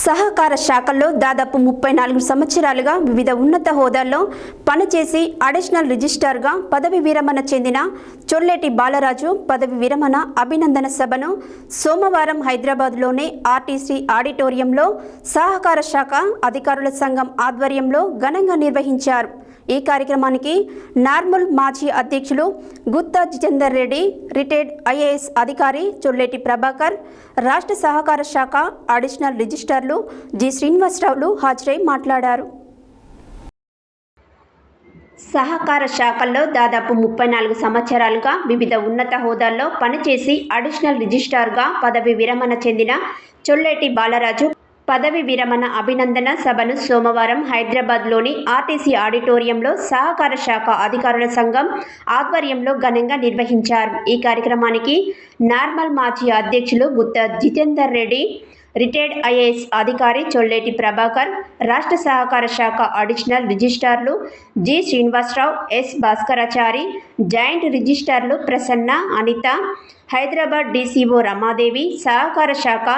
సహకార శాఖల్లో దాదాపు 34 సంవత్సరాలుగా వివిధ ఉన్నత హోదాల్లో పనిచేసి అడిషనల్ రిజిస్ట్రార్గా పదవి విరమణ చెందిన చొల్లేటి బాలరాజు పదవి విరమణ అభినందన సభను సోమవారం హైదరాబాద్లోని ఆర్టీసీ ఆడిటోరియంలో సహకార శాఖ అధికారుల సంఘం ఆధ్వర్యంలో ఘనంగా నిర్వహించారు. ఈ కార్యక్రమానికి నార్మల్ మాజీ అధ్యక్షులు గుత్తా జితేందర్ రెడ్డి, రిటైర్డ్ ఐఏఎస్ అధికారి చొల్లేటి ప్రభాకర్, రాష్ట్ర సహకార శాఖ అడిషనల్ రిజిస్ట్రార్లు జి శ్రీనివాసరావులు హాజరై మాట్లాడారు. సహకార శాఖల్లో దాదాపు 34 సంవత్సరాలుగా వివిధ ఉన్నత హోదాల్లో పనిచేసి అడిషనల్ రిజిస్ట్రార్గా పదవి విరమణ చెందిన చొల్లేటి బాలరాజు పదవి విరమణ అభినందన సభను సోమవారం హైదరాబాద్లోని ఆర్టీసీ ఆడిటోరియంలో సహకార శాఖ అధికారుల సంఘం ఆధ్వర్యంలో ఘనంగా నిర్వహించారు. ఈ కార్యక్రమానికి నార్మల్ మాజీ అధ్యక్షులు గుత్తా జితేందర్ రెడ్డి, రిటైర్డ్ ఐఏఎస్ అధికారి చొల్లేటి ప్రభాకర్, రాష్ట్ర సహకార శాఖ అడిషనల్ రిజిస్ట్రార్లు G Srinivasa Rao, S Bhaskarachari, joint రిజిస్ట్రార్లు ప్రసన్న, అనిత, హైదరాబాద్ డీసీఓ రమాదేవి, సహకార శాఖ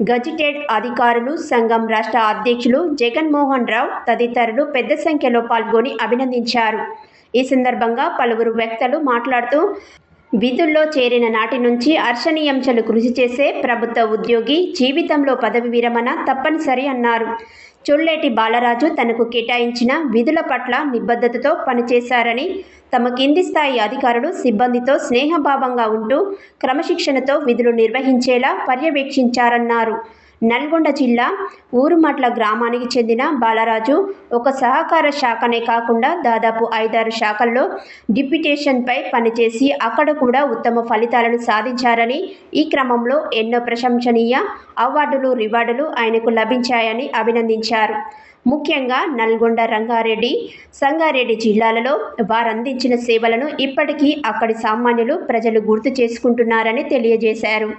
గజిటెడ్ అధికారులు, సంఘం రాష్ట్ర అధ్యక్షులు జగన్మోహన్ రావు తదితరులు పెద్ద సంఖ్యలో పాల్గొని అభినందించారు. ఈ సందర్భంగా పలువురు వ్యక్తులు మాట్లాడుతూ విధుల్లో చేరిన నాటి నుంచి అర్చనీయాంశలు కృషి చేసే ప్రభుత్వ ఉద్యోగి జీవితంలో పదవి విరమణ తప్పనిసరి అన్నారు. చొల్లేటి బాలరాజు తనకు కేటాయించిన విధుల పట్ల నిబద్ధతతో పనిచేశారని, తమ కింది స్థాయి అధికారులు సిబ్బందితో స్నేహభావంగా ఉంటూ క్రమశిక్షణతో విధులు నిర్వహించేలా పర్యవేక్షించారన్నారు. నల్గొండ జిల్లా ఊరుమట్ల గ్రామానికి చెందిన బాలరాజు ఒక సహకార శాఖనే కాకుండా దాదాపు 5-6 శాఖల్లో డిప్యూటేషన్పై పనిచేసి అక్కడ కూడా ఉత్తమ ఫలితాలను సాధించారని, ఈ క్రమంలో ఎన్నో ప్రశంసనీయ అవార్డులు, రివార్డులు ఆయనకు లభించాయని అభినందించారు. ముఖ్యంగా నల్గొండ, రంగారెడ్డి, సంగారెడ్డి జిల్లాలలో వారందించిన సేవలను ఇప్పటికీ అక్కడి సామాన్యులు ప్రజలు గుర్తు చేసుకుంటున్నారని తెలియజేశారు.